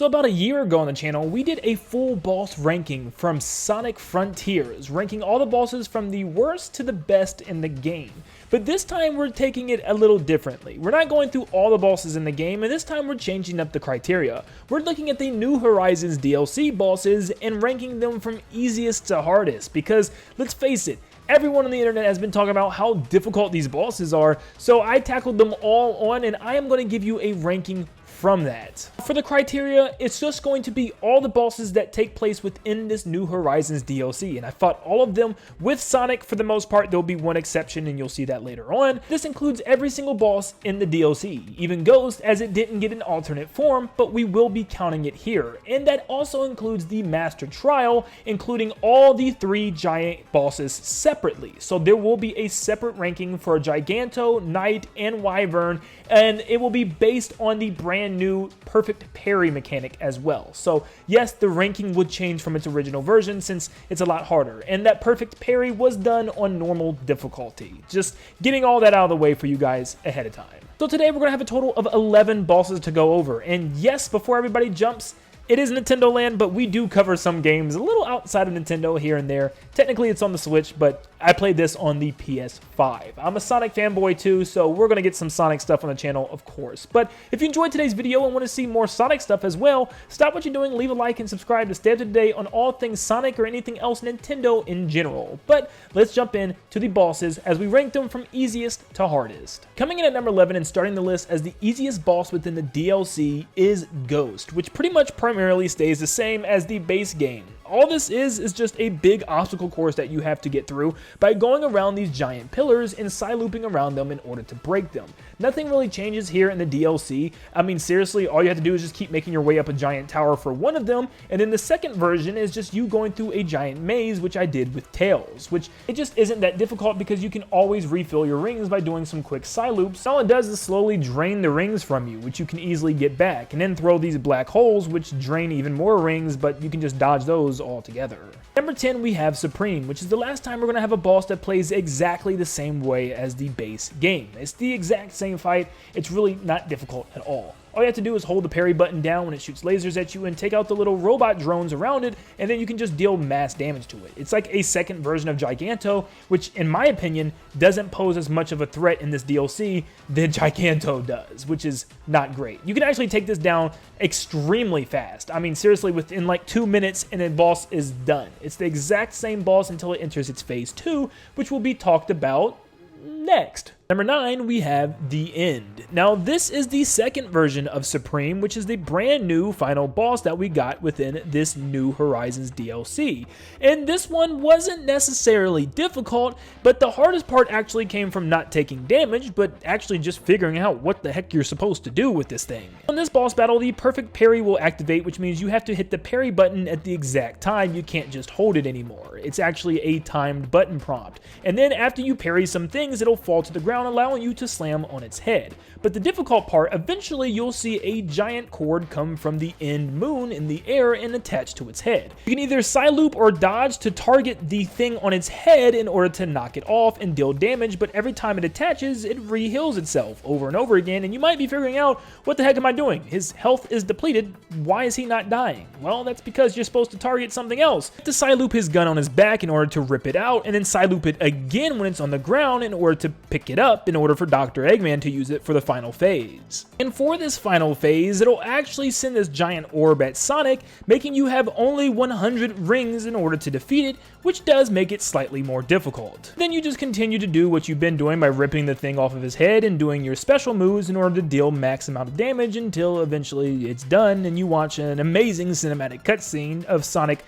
So about a year ago on the channel, we did a full boss ranking from Sonic Frontiers, ranking all the bosses from the worst to the best in the game. But this time we're taking it a little differently. We're not going through all the bosses in the game, and this time we're changing up the criteria. We're looking at the New Horizons DLC bosses and ranking them from easiest to hardest, because let's face it, everyone on the internet has been talking about how difficult these bosses are, so I tackled them all on, and I am going to give you a ranking from that. For the criteria, it's just going to be all the bosses that take place within this New Horizons DLC, and I fought all of them with Sonic for the most part. There'll be one exception, and you'll see that later on. This includes every single boss in the DLC, even Ghost, as it didn't get an alternate form, but we will be counting it here. And that also includes the Master Trial, including all the 3 giant bosses separately. So there will be a separate ranking for Giganto, Knight, and Wyvern, and it will be based on the brand new perfect parry mechanic as well. So yes, the ranking would change from its original version since it's a lot harder, and that perfect parry was done on normal difficulty. Just getting all that out of the way for you guys ahead of time. So today we're going to have a total of 11 bosses to go over, and yes, before everybody jumps, it is Nintendo Land, but we do cover some games a little outside of Nintendo here and there. Technically it's on the Switch, but I played this on the PS5. I'm a Sonic fanboy too, so we're going to get some Sonic stuff on the channel, of course. But if you enjoyed today's video and want to see more Sonic stuff as well, stop what you're doing, leave a like, and subscribe to stay up to date on all things Sonic or anything else Nintendo in general. But let's jump in to the bosses as we rank them from easiest to hardest. Coming in at number 11 and starting the list as the easiest boss within the DLC is Ghost, which pretty much primarily stays the same as the base game. All this is just a big obstacle course that you have to get through by going around these giant pillars and side looping around them in order to break them. Nothing really changes here in the DLC. I mean, seriously, all you have to do is just keep making your way up a giant tower for one of them, and then the second version is just you going through a giant maze, which I did with Tails, which it just isn't that difficult because you can always refill your rings by doing some quick side loops. All it does is slowly drain the rings from you, which you can easily get back, and then throw these black holes, which drain even more rings, but you can just dodge those altogether. Number 10, we have Supreme, which is the last time we're going to have a boss that plays exactly the same way as the base game. It's the exact same fight. It's really not difficult at all. All you have to do is hold the parry button down when it shoots lasers at you and take out the little robot drones around it, and then you can just deal mass damage to it. It's like a second version of Giganto, which in my opinion doesn't pose as much of a threat in this DLC than Giganto does, which is not great. You can actually take this down extremely fast. I mean, seriously, within like 2 minutes and the boss is done. It's the exact same boss until it enters its phase 2, which will be talked about next. Number 9, we have The End. Now, this is the second version of Supreme, which is the brand new final boss that we got within this New Horizons DLC. And this one wasn't necessarily difficult, but the hardest part actually came from not taking damage, but actually just figuring out what the heck you're supposed to do with this thing. In this boss battle, the perfect parry will activate, which means you have to hit the parry button at the exact time. You can't just hold it anymore. It's actually a timed button prompt. And then after you parry some things, it'll fall to the ground, allowing you to slam on its head. But the difficult part, eventually you'll see a giant cord come from the end moon in the air and attach to its head. You can either side loop or dodge to target the thing on its head in order to knock it off and deal damage, but every time it attaches, it re-heals itself over and over again, and you might be figuring out, what the heck am I doing? His health is depleted, why is he not dying? Well, that's because you're supposed to target something else. You have to side loop his gun on his back in order to rip it out, and then side loop it again when it's on the ground in order to pick it up in order for Dr. Eggman to use it for the final phase. And for this final phase, it'll actually send this giant orb at Sonic, making you have only 100 rings in order to defeat it, which does make it slightly more difficult. Then you just continue to do what you've been doing by ripping the thing off of his head and doing your special moves in order to deal max amount of damage until eventually it's done and you watch an amazing cinematic cutscene of Sonic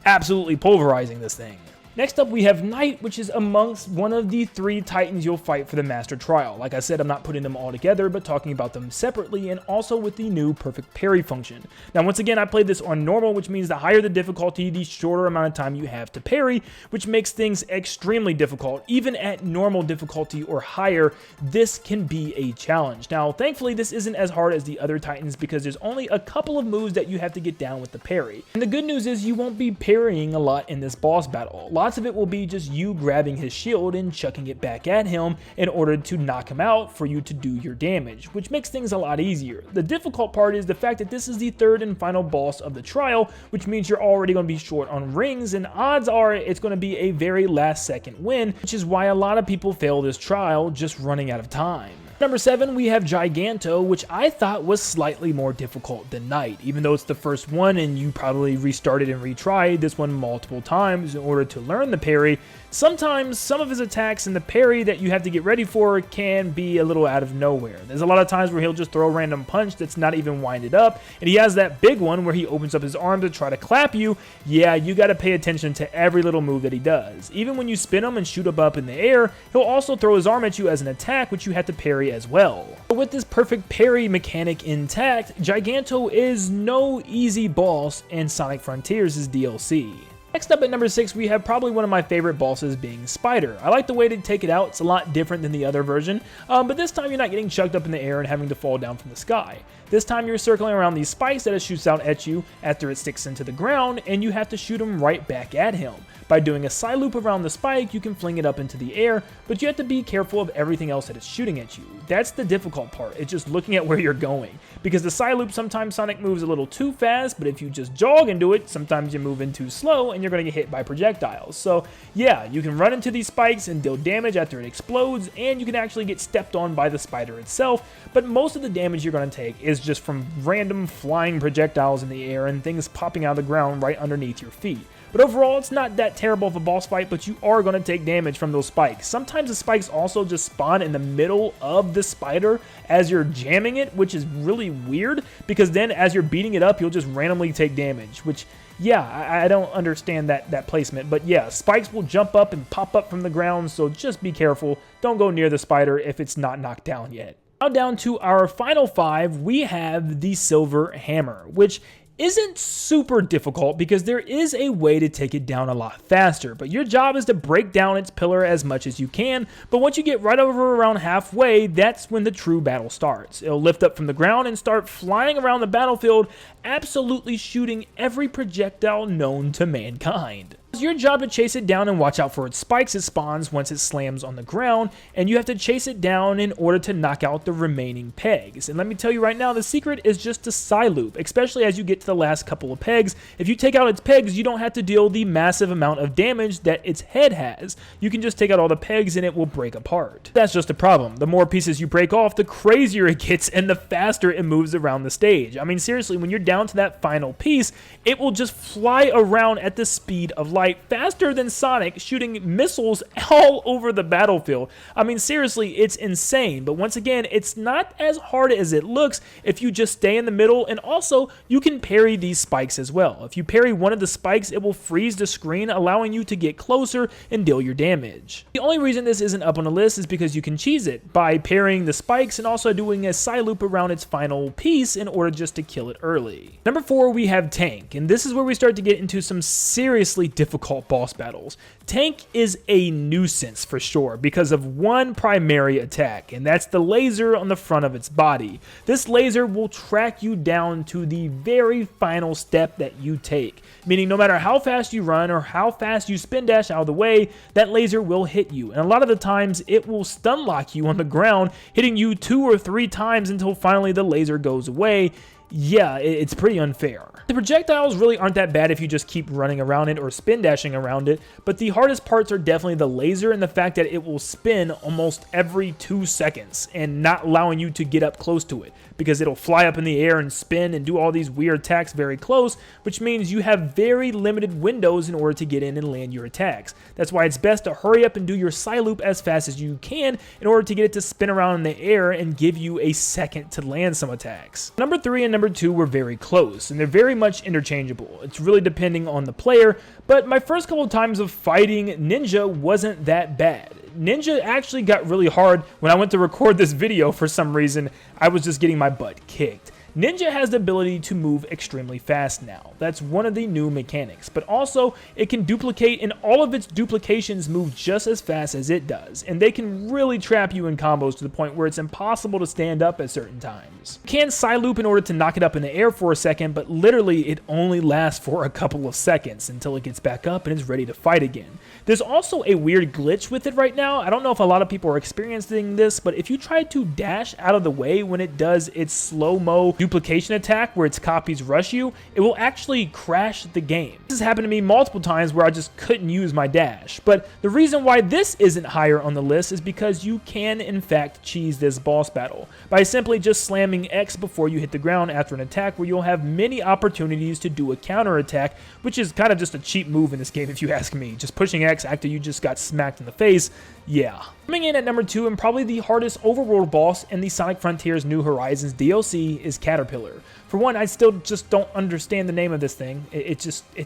absolutely pulverizing this thing. Next up, we have Knight, which is amongst one of the 3 titans you'll fight for the Master Trial. Like I said, I'm not putting them all together, but talking about them separately and also with the new perfect parry function. Now, once again, I played this on normal, which means the higher the difficulty, the shorter amount of time you have to parry, which makes things extremely difficult. Even at normal difficulty or higher, this can be a challenge. Now, thankfully, this isn't as hard as the other titans because there's only a couple of moves that you have to get down with the parry. And the good news is you won't be parrying a lot in this boss battle. lots of it will be just you grabbing his shield and chucking it back at him in order to knock him out for you to do your damage, which makes things a lot easier. The difficult part is the fact that this is the third and final boss of the trial, which means you're already going to be short on rings, and odds are it's going to be a very last second win, which is why a lot of people fail this trial just running out of time. Number 7, we have Giganto, which I thought was slightly more difficult than Knight. Even though it's the first one and you probably restarted and retried this one multiple times in order to learn the parry, sometimes some of his attacks and the parry that you have to get ready for can be a little out of nowhere. There's a lot of times where he'll just throw a random punch that's not even winded up, and he has that big one where he opens up his arm to try to clap you. Yeah, you got to pay attention to every little move that he does. Even when you spin him and shoot him up in the air, he'll also throw his arm at you as an attack, which you have to parry as well. But with this perfect parry mechanic intact, Giganto is no easy boss in Sonic Frontiers' DLC. Next up at number 6, we have probably one of my favorite bosses being Spider. I like the way to take it out. It's a lot different than the other version, but this time you're not getting chucked up in the air and having to fall down from the sky. This time you're circling around these spikes that it shoots out at you after it sticks into the ground, and you have to shoot them right back at him. By doing a side loop around the spike, you can fling it up into the air, but you have to be careful of everything else that it's shooting at you. That's the difficult part. It's just looking at where you're going. Because the side loop, sometimes Sonic moves a little too fast, but if you just jog into it, sometimes you move in too slow and you're going to get hit by projectiles. So yeah, you can run into these spikes and deal damage after it explodes, and you can actually get stepped on by the spider itself, but most of the damage you're going to take is just from random flying projectiles in the air and things popping out of the ground right underneath your feet. But overall, it's not that terrible of a boss fight, but you are going to take damage from those spikes. Sometimes the spikes also just spawn in the middle of the spider as you're jamming it, which is really weird, because then as you're beating it up, you'll just randomly take damage, which, yeah, I don't understand that placement. But yeah, spikes will jump up and pop up from the ground, so just be careful. Don't go near the spider if it's not knocked down yet. Now down to our final 5, we have the Silver Hammer, which isn't super difficult because there is a way to take it down a lot faster, but your job is to break down its pillar as much as you can. But once you get right over around halfway, that's when the true battle starts. It'll lift up from the ground and start flying around the battlefield, absolutely shooting every projectile known to mankind. It's your job to chase it down and watch out for its spikes it spawns once it slams on the ground, and you have to chase it down in order to knock out the remaining pegs. And let me tell you right now, the secret is just to side loop, especially as you get to the last couple of pegs. If you take out its pegs, you don't have to deal the massive amount of damage that its head has. You can just take out all the pegs and it will break apart. That's just a problem. The more pieces you break off, the crazier it gets and the faster it moves around the stage. I mean, seriously, when you're down to that final piece, it will just fly around at the speed of light, faster than Sonic, shooting missiles all over the battlefield. I mean, seriously, it's insane. But once again, it's not as hard as it looks if you just stay in the middle, and also you can parry these spikes as well. If you parry one of the spikes, it will freeze the screen, allowing you to get closer and deal your damage. The only reason this isn't up on the list is because you can cheese it by parrying the spikes and also doing a side loop around its final piece in order just to kill it early. Number 4, we have Tank, and this is where we start to get into some seriously difficult boss battles. Tank is a nuisance for sure because of one primary attack, and that's the laser on the front of its body. This laser will track you down to the very final step that you take, meaning no matter how fast you run or how fast you spin dash out of the way, that laser will hit you, and a lot of the times it will stun lock you on the ground, hitting you 2 or 3 times until finally the laser goes away. Yeah, it's pretty unfair. The projectiles really aren't that bad if you just keep running around it or spin dashing around it, but the hardest parts are definitely the laser and the fact that it will spin almost every 2 seconds and not allowing you to get up close to it, because it'll fly up in the air and spin and do all these weird attacks very close, which means you have very limited windows in order to get in and land your attacks. That's why it's best to hurry up and do your side loop as fast as you can in order to get it to spin around in the air and give you a second to land some attacks. Number 3 and number 2 were very close, and they're very much interchangeable. It's really depending on the player, but my first couple of times of fighting Ninja wasn't that bad. Ninja actually got really hard when I went to record this video. For some reason, I was just getting my butt kicked. Ninja has the ability to move extremely fast now. That's one of the new mechanics, but also it can duplicate, and all of its duplications move just as fast as it does, and they can really trap you in combos to the point where it's impossible to stand up at certain times. You can side loop in order to knock it up in the air for a second, but literally it only lasts for a couple of seconds until it gets back up and is ready to fight again. There's also a weird glitch with it right now. I don't know if a lot of people are experiencing this, but if you try to dash out of the way when it does its slow-mo duplication attack where its copies rush you, it will actually crash the game. This has happened to me multiple times where I just couldn't use my dash. But the reason why this isn't higher on the list is because you can in fact cheese this boss battle by simply just slamming X before you hit the ground after an attack, where you'll have many opportunities to do a counter attack, which is kind of just a cheap move in this game if you ask me. Just pushing X after you just got smacked in the face, yeah. Coming in at number 2 and probably the hardest overworld boss in the Sonic Frontiers New Horizons DLC is Caterpillar. For one, I still just don't understand the name of this thing.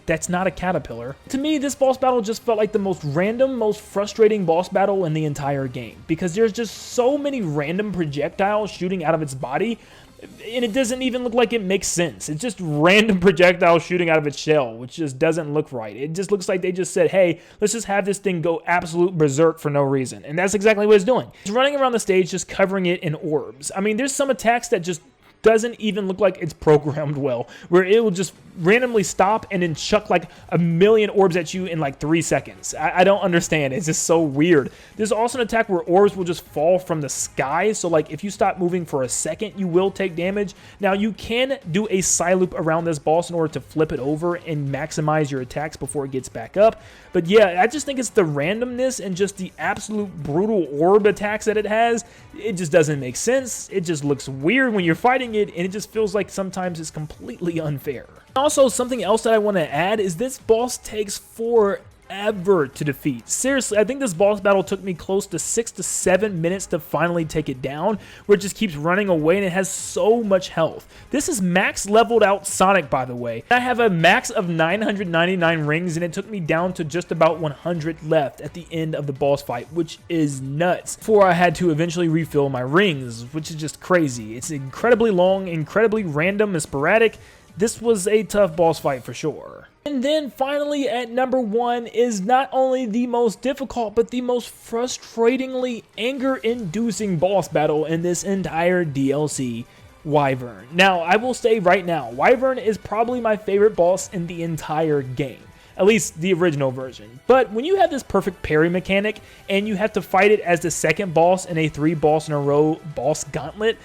That's not a caterpillar. To me, this boss battle just felt like the most random, most frustrating boss battle in the entire game, because there's just so many random projectiles shooting out of its body, and it doesn't even look like it makes sense. It's just random projectiles shooting out of its shell, which just doesn't look right. It just looks like they just said, hey, let's just have this thing go absolute berserk for no reason. And that's exactly what it's doing. It's running around the stage just covering it in orbs. I mean, there's some attacks that just doesn't even look like it's programmed well, where it will just randomly stop and then chuck like a million orbs at you in like 3 seconds. I don't understand. It's just so weird. There's also an attack where orbs will just fall from the sky, so like if you stop moving for a second, you will take damage. Now you can do a side loop around this boss in order to flip it over and maximize your attacks before it gets back up. But yeah, I just think it's the randomness and just the absolute brutal orb attacks that it has. It just doesn't make sense. It just looks weird when you're fighting it, and it just feels like sometimes it's completely unfair. Also, something else that I want to add is this boss takes forever to defeat. Seriously, I think this boss battle took me close to 6 to 7 minutes to finally take it down, where it just keeps running away and it has so much health. This is max leveled out Sonic, by the way. I have a max of 999 rings, and it took me down to just about 100 left at the end of the boss fight, which is nuts. Before I had to eventually refill my rings, which is just crazy. It's incredibly long, incredibly random and sporadic. This was a tough boss fight for sure. And then finally at number 1 is not only the most difficult, but the most frustratingly anger-inducing boss battle in this entire DLC, Wyvern. Now, I will say right now, Wyvern is probably my favorite boss in the entire game. At least the original version. But when you have this perfect parry mechanic, and you have to fight it as the second boss in a 3 boss in a row boss gauntlet,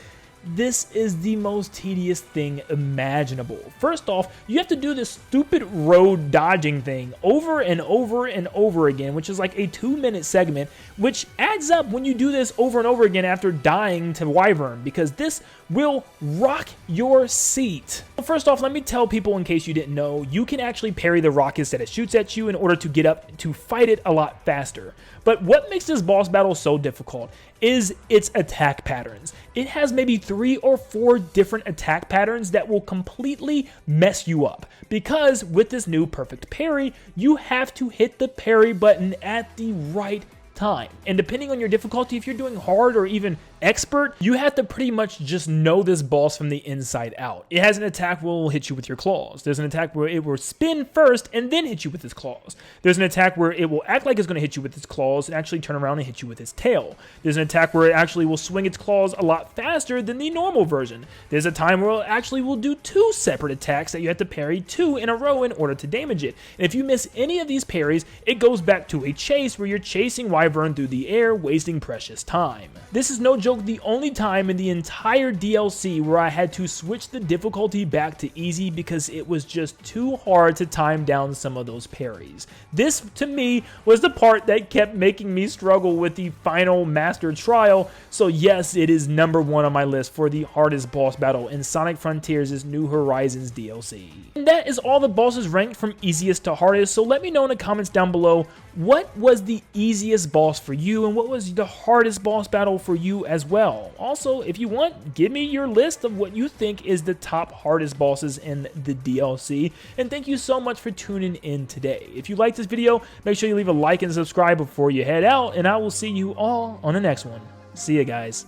this is the most tedious thing imaginable. First off, you have to do this stupid road dodging thing over and over and over again, which is like a 2-minute segment, which adds up when you do this over and over again after dying to Wyvern, because this will rock your seat. Well, first off, let me tell people, in case you didn't know, you can actually parry the rockets that it shoots at you in order to get up to fight it a lot faster. But what makes this boss battle so difficult is its attack patterns. It has maybe 3 or 4 different attack patterns that will completely mess you up, because with this new perfect parry, you have to hit the parry button at the right time. And depending on your difficulty, if you're doing hard or even expert, you have to pretty much just know this boss from the inside out. It has an attack where it will hit you with your claws. There's an attack where it will spin first and then hit you with its claws. There's an attack where it will act like it's going to hit you with its claws and actually turn around and hit you with its tail. There's an attack where it actually will swing its claws a lot faster than the normal version. There's a time where it actually will do 2 separate attacks that you have to parry 2 in a row in order to damage it. And if you miss any of these parries, it goes back to a chase where you're chasing Wyvern through the air, wasting precious time. This is no joke the only time in the entire DLC where I had to switch the difficulty back to easy because it was just too hard to time down some of those parries. This, to me, was the part that kept making me struggle with the final Master Trial, so yes, it is number 1 on my list for the hardest boss battle in Sonic Frontiers' New Horizons DLC. And that is all the bosses ranked from easiest to hardest, so let me know in the comments down below, what was the easiest boss for you, and what was the hardest boss battle for you as well? Also, if you want, give me your list of what you think is the top hardest bosses in the DLC, and thank you so much for tuning in today. If you liked this video, make sure you leave a like and subscribe before you head out, and I will see you all on the next one. See ya, guys.